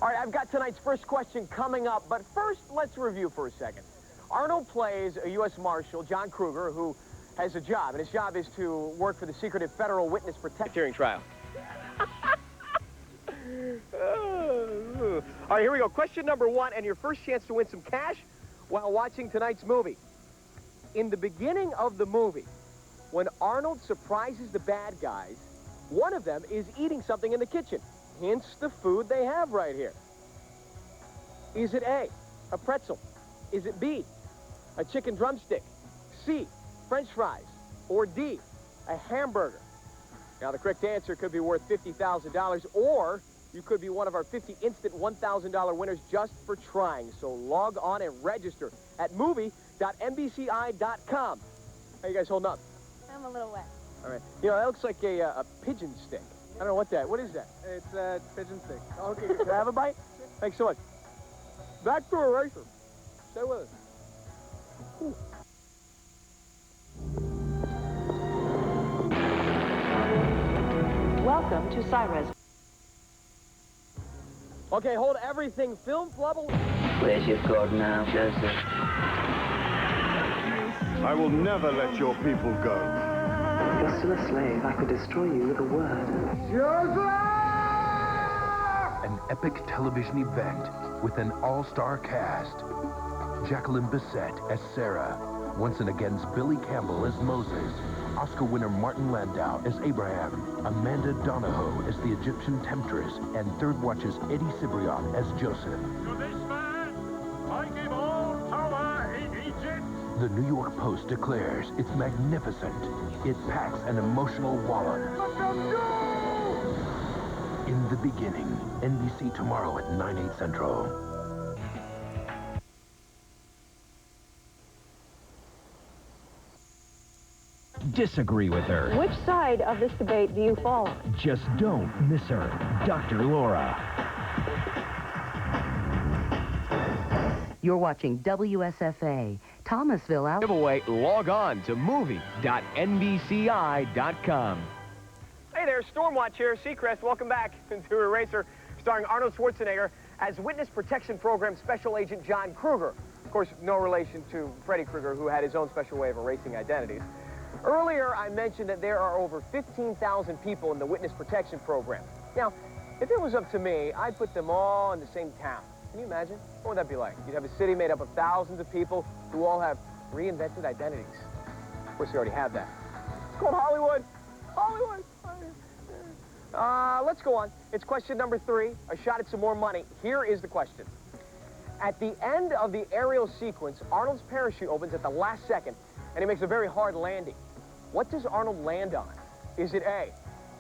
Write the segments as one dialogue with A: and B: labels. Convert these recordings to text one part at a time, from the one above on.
A: All right, I've got tonight's first question coming up, but first, let's review for a second. Arnold plays a U.S. Marshal, John Kruger, who has a job, and his job is to work for the secretive federal witness protection hearing trial. All right, here we go. Question number one, and your first chance to win some cash while watching tonight's movie. In the beginning of the movie, when Arnold surprises the bad guys, one of them is eating something in the kitchen. Hence the food they have right here. Is it A, a pretzel? Is it B, a chicken drumstick? C, French fries? Or D, a hamburger? Now, the correct answer could be worth $50,000, or you could be one of our 50 instant $1,000 winners just for trying. So log on and register at movie.nbci.com. How you guys holding up?
B: I'm a little wet.
A: All right. You know, that looks like a pigeon stick. I don't know what that. What is that?
C: It's a pigeon stick.
A: Okay. Can I have a bite? Thanks so much. Back to a racer. Stay with us. Ooh.
D: Welcome to Cyrus.
A: Okay, hold everything. Film flubble.
E: Where's your God now, Joseph?
F: I will never let your people go.
E: You're still a slave. I could destroy you with a word.
G: An epic television event with an all-star cast. Jacqueline Bisset as Sarah, Once Again's Billy Campbell as Moses, Oscar winner Martin Landau as Abraham, Amanda Donahoe as the Egyptian temptress, and Third Watch's Eddie Cibrian as Joseph.
H: To this man, I give all power in Egypt.
G: The New York Post declares it's magnificent. It packs an emotional wallop. In the beginning, NBC tomorrow at 9/8 Central.
I: Disagree with her.
D: Which side of this debate do you fall on?
I: Just don't miss her. Dr. Laura.
J: You're watching WSFA, Thomasville, Alabama.
A: Giveaway, log on to movie.nbci.com. Hey there, Stormwatch here, Seacrest. Welcome back to Eraser, starring Arnold Schwarzenegger as Witness Protection Program Special Agent John Kruger. Of course, no relation to Freddy Krueger, who had his own special way of erasing identities. Earlier, I mentioned that there are over 15,000 people in the Witness Protection Program. Now, if it was up to me, I'd put them all in the same town. Can you imagine? What would that be like? You'd have a city made up of thousands of people who all have reinvented identities. Of course, you already have that. It's called Hollywood. Hollywood. Let's go on. It's question number 3, a shot at some more money. Here is the question. At the end of the aerial sequence, Arnold's parachute opens at the last second, and he makes a very hard landing. What does Arnold land on? Is it A,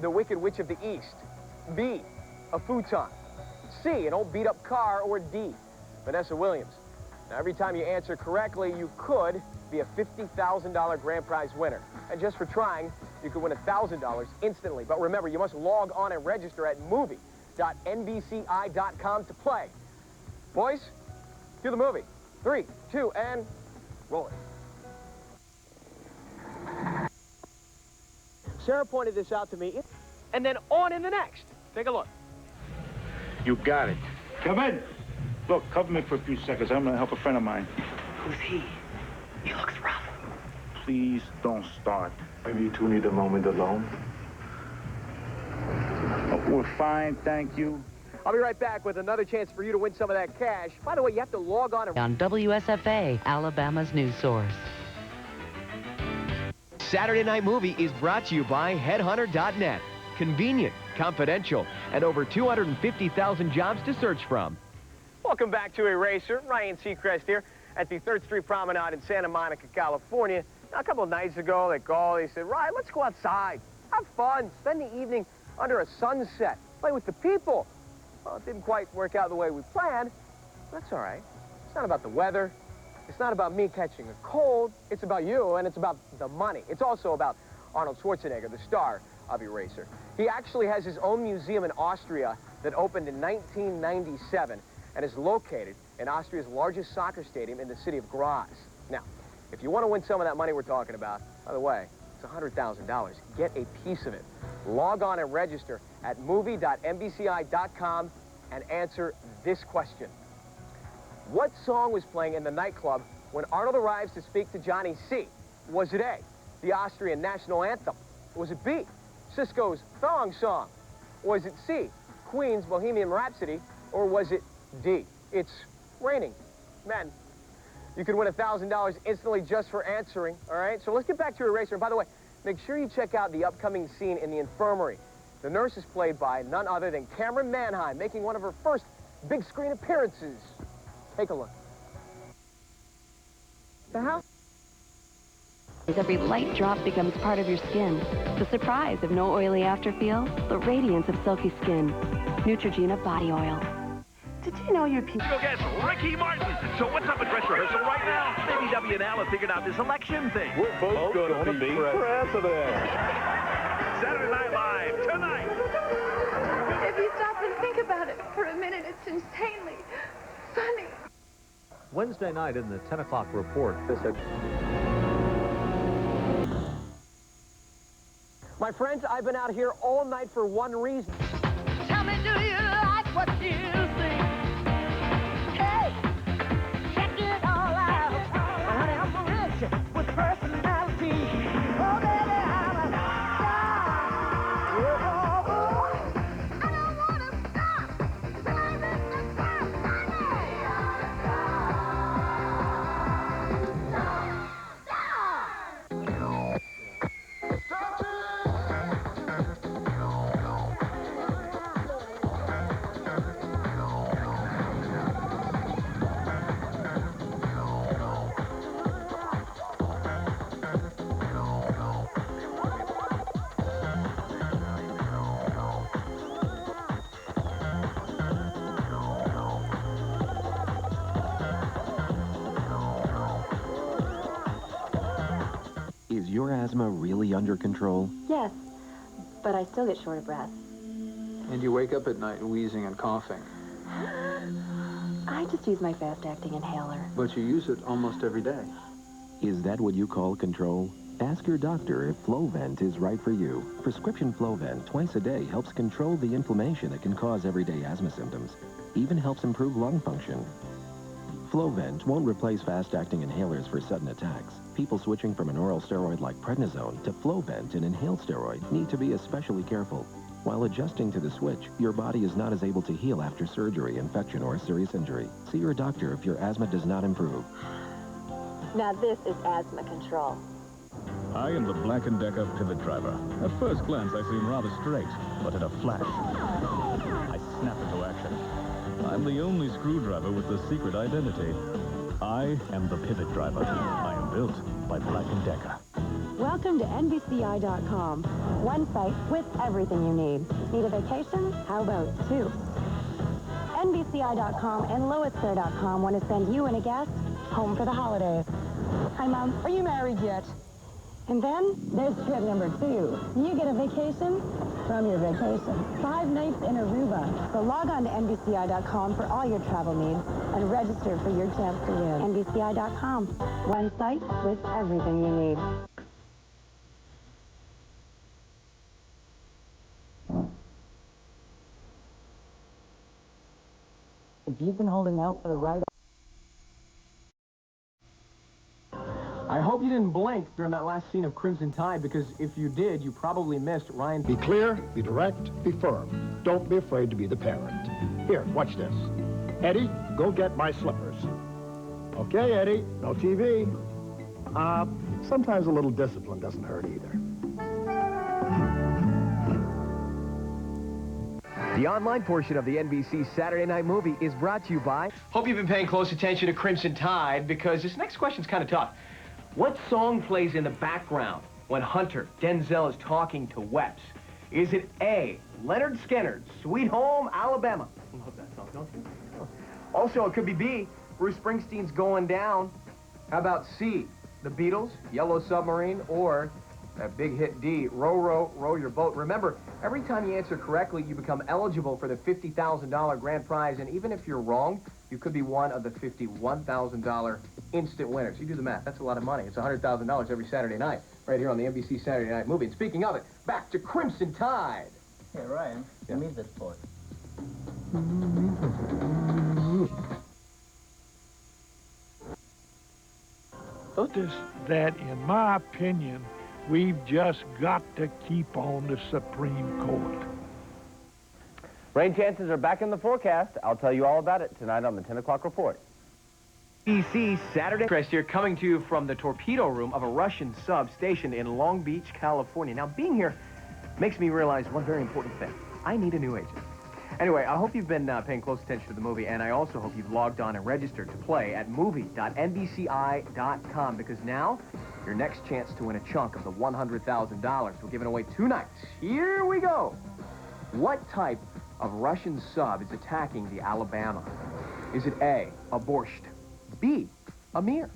A: the Wicked Witch of the East, B, a futon, C, an old beat-up car, or D, Vanessa Williams? Now, every time you answer correctly, you could be a $50,000 grand prize winner. And just for trying, you could win $1,000 instantly. But remember, you must log on and register at movie.nbci.com to play. Boys, cue the movie. 3, 2, and roll it. Sarah pointed this out to me, and then on in the next. Take a look.
H: You got it. Come in. Look, cover me for a few seconds. I'm going to help a friend of mine.
E: Who's he? He looks rough.
H: Please don't start.
F: Maybe you two need a moment alone.
H: Oh, we're fine, thank you.
A: I'll be right back with another chance for you to win some of that cash. By the way, you have to log on and...
J: On WSFA, Alabama's news source.
A: Saturday Night Movie is brought to you by Headhunter.net. Convenient, confidential, and over 250,000 jobs to search from. Welcome back to Eraser. Ryan Seacrest here at the 3rd Street Promenade in Santa Monica, California. Now, a couple of nights ago, they called. They said, Ryan, let's go outside. Have fun. Spend the evening under a sunset. Play with the people. Well, it didn't quite work out the way we planned. That's all right. It's not about the weather. It's not about me catching a cold. It's about you, and it's about the money. It's also about Arnold Schwarzenegger, the star of Eraser. He actually has his own museum in Austria that opened in 1997 and is located in Austria's largest soccer stadium in the city of Graz. Now, if you want to win some of that money we're talking about, by the way, it's $100,000. Get a piece of it. Log on and register at movie.nbci.com and answer this question. What song was playing in the nightclub when Arnold arrives to speak to Johnny C? Was it A, the Austrian national anthem? Was it B, Cisco's Thong Song? Was it C, Queen's Bohemian Rhapsody? Or was it D, It's Raining Men? You can win $1,000 instantly just for answering, all right? So let's get back to Eraser. And by the way, make sure you check out the upcoming scene in the infirmary. The nurse is played by none other than Cameron Manheim, making one of her first big screen appearances. Take a look. The house.
B: As every light drop becomes part of your skin. The surprise of no oily afterfeel, the radiance of silky skin. Neutrogena body oil. Did you know your people...
C: Go guess Ricky Martin. So what's up at dress rehearsal right now? Maybe W and Al have figured out this election thing.
F: We're both going to be president.
C: Saturday Night Live tonight.
K: If you stop and think about it for a minute, it's insanely funny.
L: Wednesday night in the 10 o'clock report.
A: My friends, I've been out here all night for one reason.
K: Tell me, do you like what you see? Hey, check it all out. Honey, I'm rich with personality. Oh, baby, I'm a star. Oh, oh, I don't want to stop. I'm in the
M: Is your asthma really under control?
D: Yes, but I still get short of breath.
N: And you wake up at night wheezing and coughing.
D: I just use my fast-acting inhaler.
N: But you use it almost every day.
M: Is that what you call control? Ask your doctor if Flovent is right for you. Prescription Flovent twice a day helps control the inflammation that can cause everyday asthma symptoms. Even helps improve lung function. Flovent won't replace fast-acting inhalers for sudden attacks. People switching from an oral steroid like prednisone to Flovent, an inhaled steroid, need to be especially careful. While adjusting to the switch, your body is not as able to heal after surgery, infection, or serious injury. See your doctor if your asthma does not improve.
D: Now this is asthma control.
O: I am the Black & Decker pivot driver. At first glance, I seem rather straight, but in a flash, I snap into action. I'm the only screwdriver with the secret identity. I am the pivot driver. I am built by Black & Decker.
D: Welcome to NBCI.com. One site with everything you need. Need a vacation? How about two? NBCI.com and LoisFair.com want to send you and a guest home for the holidays. Hi, Mom. Are you married yet? And then there's trip number 2. You get a vacation from your vacation. 5 nights in Aruba. So log on to NBCI.com for all your travel needs and register for your chance to win. NBCI.com. One site with everything you need.
P: If you've been holding out for the right...
A: I hope you didn't blink during that last scene of Crimson Tide, because if you did, you probably missed Ryan.
Q: Be clear, be direct, be firm. Don't be afraid to be the parent. Here, watch this. Eddie, go get my slippers. Okay, Eddie, no TV. Sometimes a little discipline doesn't hurt either.
A: The online portion of the NBC Saturday Night Movie is brought to you by... Hope you've been paying close attention to Crimson Tide, because this next question's kind of tough. What song plays in the background when Hunter Denzel is talking to Webs? Is it A, Leonard Skinner's Sweet Home Alabama? I love that song, don't you? Also, it could be B, Bruce Springsteen's Going Down. How about C, The Beatles, Yellow Submarine, or that big hit D, Row, Row, Row Your Boat? Remember, every time you answer correctly, you become eligible for the $50,000 grand prize, and even if you're wrong, you could be one of the $51,000 instant winners. You do the math. That's a lot of money. It's $100,000 every Saturday night, right here on the NBC Saturday Night Movie. And speaking of it, back to Crimson Tide.
P: Hey, Ryan, give me this boy.
R: Notice that, in my opinion, we've just got to keep on the Supreme Court.
A: Rain chances are back in the forecast. I'll tell you all about it tonight on the 10 o'clock report. NBC Saturday. Chris here, coming to you from the torpedo room of a Russian sub stationed in Long Beach, California. Now, being here makes me realize one very important thing. I need a new agent. Anyway, I hope you've been paying close attention to the movie, and I also hope you've logged on and registered to play at movie.nbci.com, because now, your next chance to win a chunk of the $100,000 we're giving away 2 nights. Here we go. What type of Russian sub is attacking the Alabama? Is it A, a borscht, B, a mir?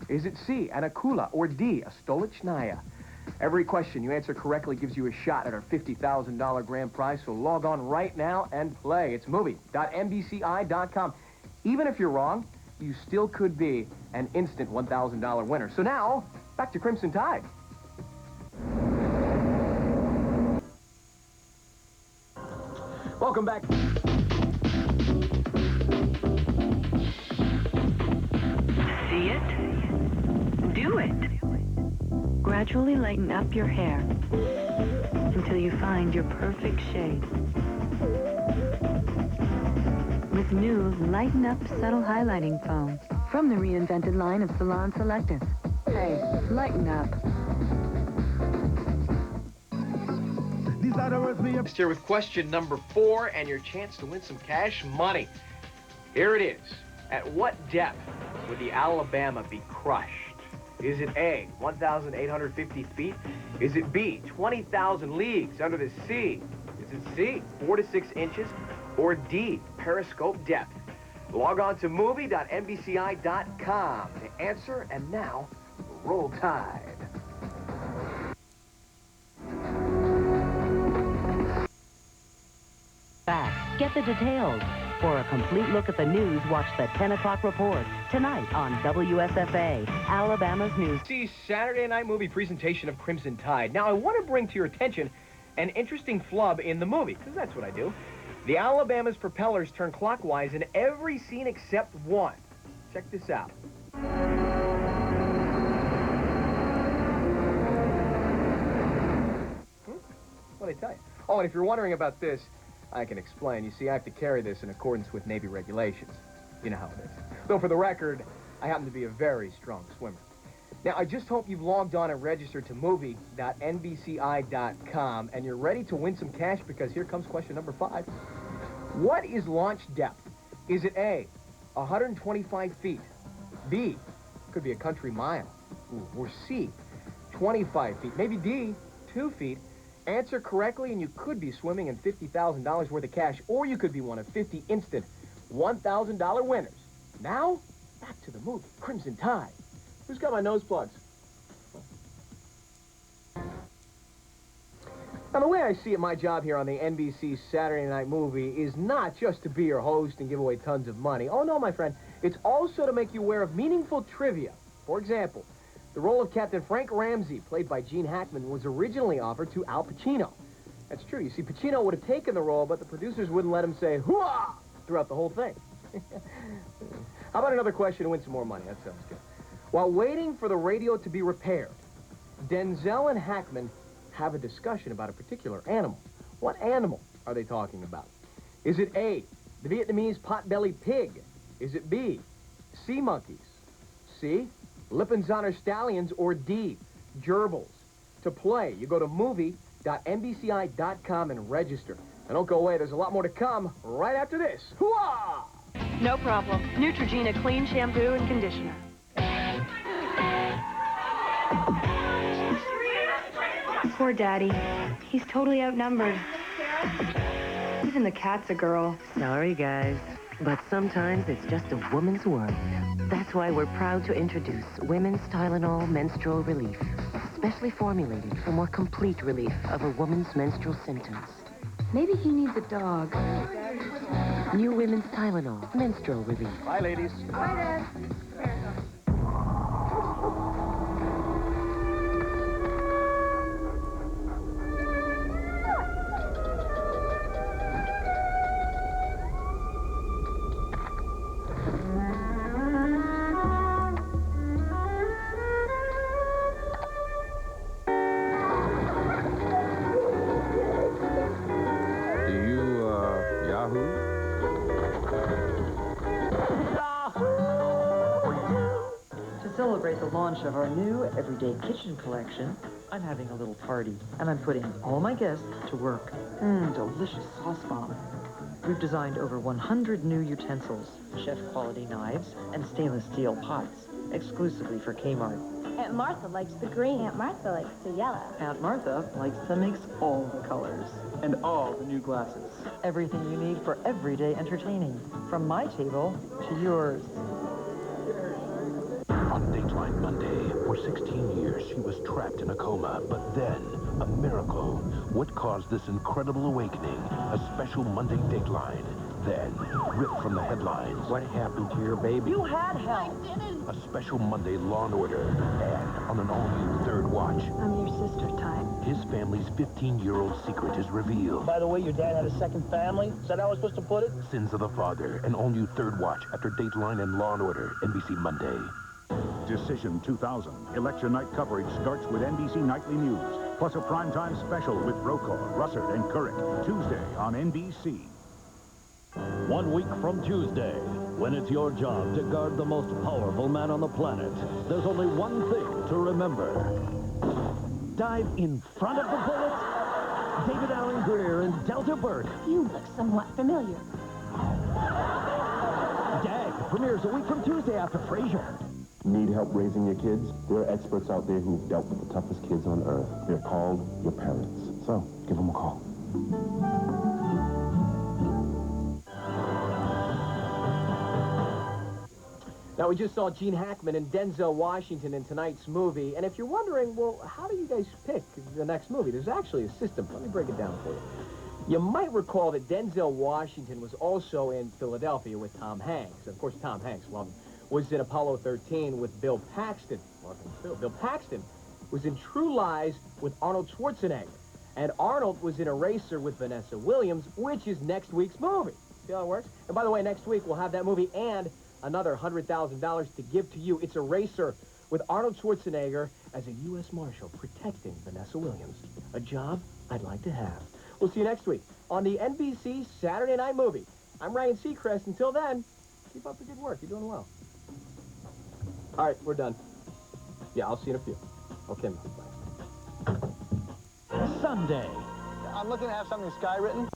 A: Is it C, an akula, or D, a stolichnaya? Every question you answer correctly gives you a shot at our $50,000 grand prize, so log on right now and play. It's movie.nbci.com. Even if you're wrong, you still could be an instant $1,000 winner. So now, back to Crimson Tide. Welcome back.
B: See it? Do it. Gradually lighten up your hair until you find your perfect shade. With new Lighten Up Subtle Highlighting Foam from the reinvented line of Salon Selective. Hey, lighten up.
A: Here with question number 4 and your chance to win some cash money. Here it is. At what depth would the Alabama be crushed? Is it A, 1,850 feet? Is it B, 20,000 leagues under the sea? Is it C, 4 to 6 inches? Or D, periscope depth? Log on to movie.nbci.com to answer, and now, roll Tide.
J: Facts. Get the details. For a complete look at the news, watch the 10 o'clock report tonight on WSFA, Alabama's news.
A: See Saturday night movie presentation of Crimson Tide. Now, I want to bring to your attention an interesting flub in the movie, because that's what I do. The Alabama's propellers turn clockwise in every scene except one. Check this out. What'd I tell you? Oh, and if you're wondering about this, I can explain. You see, I have to carry this in accordance with Navy regulations. You know how it is. Though, for the record, I happen to be a very strong swimmer. Now, I just hope you've logged on and registered to movie.nbci.com, and you're ready to win some cash, because here comes question number 5. What is launch depth? Is it A, 125 feet, B, could be a country mile, or C, 25 feet, maybe D, 2 feet? Answer correctly, and you could be swimming in $50,000 worth of cash, or you could be one of 50 instant $1,000 winners. Now, back to the movie, Crimson Tide. Who's got my nose plugs? Now, the way I see it, my job here on the NBC Saturday Night Movie is not just to be your host and give away tons of money. Oh, no, my friend. It's also to make you aware of meaningful trivia. For example, the role of Captain Frank Ramsey, played by Gene Hackman, was originally offered to Al Pacino. That's true. You see, Pacino would have taken the role, but the producers wouldn't let him say, "hooah!" throughout the whole thing. How about another question to win some more money? That sounds good. While waiting for the radio to be repaired, Denzel and Hackman have a discussion about a particular animal. What animal are they talking about? Is it A, the Vietnamese pot-bellied pig? Is it B, sea monkeys? C, Lippinzahner stallions? Or D, gerbils? To play, you go to movie.nbci.com and register. And don't go away, there's a lot more to come right after this. Hooah!
B: No problem. Neutrogena Clean Shampoo and Conditioner. Poor Daddy. He's totally outnumbered. Even the cat's a girl.
J: Sorry, guys, but sometimes it's just a woman's world. That's why we're proud to introduce Women's Tylenol Menstrual Relief, specially formulated for more complete relief of a woman's menstrual symptoms.
B: Maybe he needs a dog.
J: New Women's Tylenol Menstrual Relief.
A: Bye, ladies.
B: Bye, Dad.
P: celebrate the launch of our new Everyday Kitchen collection, I'm having a little party, and I'm putting all my guests to work. Delicious sauce bomb. We've designed over 100 new utensils, chef-quality knives, and stainless steel pots, exclusively for Kmart.
S: Aunt Martha likes the green. Aunt Martha likes the yellow.
P: Aunt Martha likes to mix all the colors. And all the new glasses. Everything you need for everyday entertaining. From my table to yours.
G: On Dateline Monday, for 16 years, she was trapped in a coma. But then, a miracle. What caused this incredible awakening? A special Monday Dateline. Then, ripped from the headlines. What happened to your baby?
P: You had help.
G: A special Monday Law & Order. And on an all-new Third Watch,
B: I'm your sister, Ty.
G: his family's 15-year-old secret is revealed.
F: By the way, your dad had a second family? Is that how I was supposed to put it?
G: Sins of the Father, an all-new Third Watch after Dateline and Law & Order, NBC Monday.
T: Decision 2000. Election night coverage starts with NBC Nightly News, plus a primetime special with Brokaw, Russert, and Couric, Tuesday on NBC.
I: 1 week from Tuesday, when it's your job to guard the most powerful man on the planet, there's only one thing to remember. Dive in front of the bullets. David Allen Greer and Delta Burke.
S: You look somewhat familiar.
I: Dag premieres a week from Tuesday after Frasier.
M: Need help raising your kids? There are experts out there who've dealt with the toughest kids on earth. They're called your parents. So, give them a call.
A: Now, we just saw Gene Hackman and Denzel Washington in tonight's movie, and if you're wondering, well, how do you guys pick the next movie? There's actually a system. Let me break it down for you. You might recall that Denzel Washington was also in Philadelphia with Tom Hanks. Of course, Tom Hanks, was in Apollo 13 with Bill Paxton. Bill Paxton was in True Lies with Arnold Schwarzenegger. And Arnold was in Eraser with Vanessa Williams, which is next week's movie. See how it works? And by the way, next week we'll have that movie and another $100,000 to give to you. It's Eraser with Arnold Schwarzenegger as a U.S. Marshal protecting Vanessa Williams. A job I'd like to have. We'll see you next week on the NBC Saturday Night Movie. I'm Ryan Seacrest. Until then, keep up the good work. You're doing well. All right, we're done. Yeah, I'll see you in a few. Okay, bye.
I: Sunday.
F: I'm looking to have something skywritten.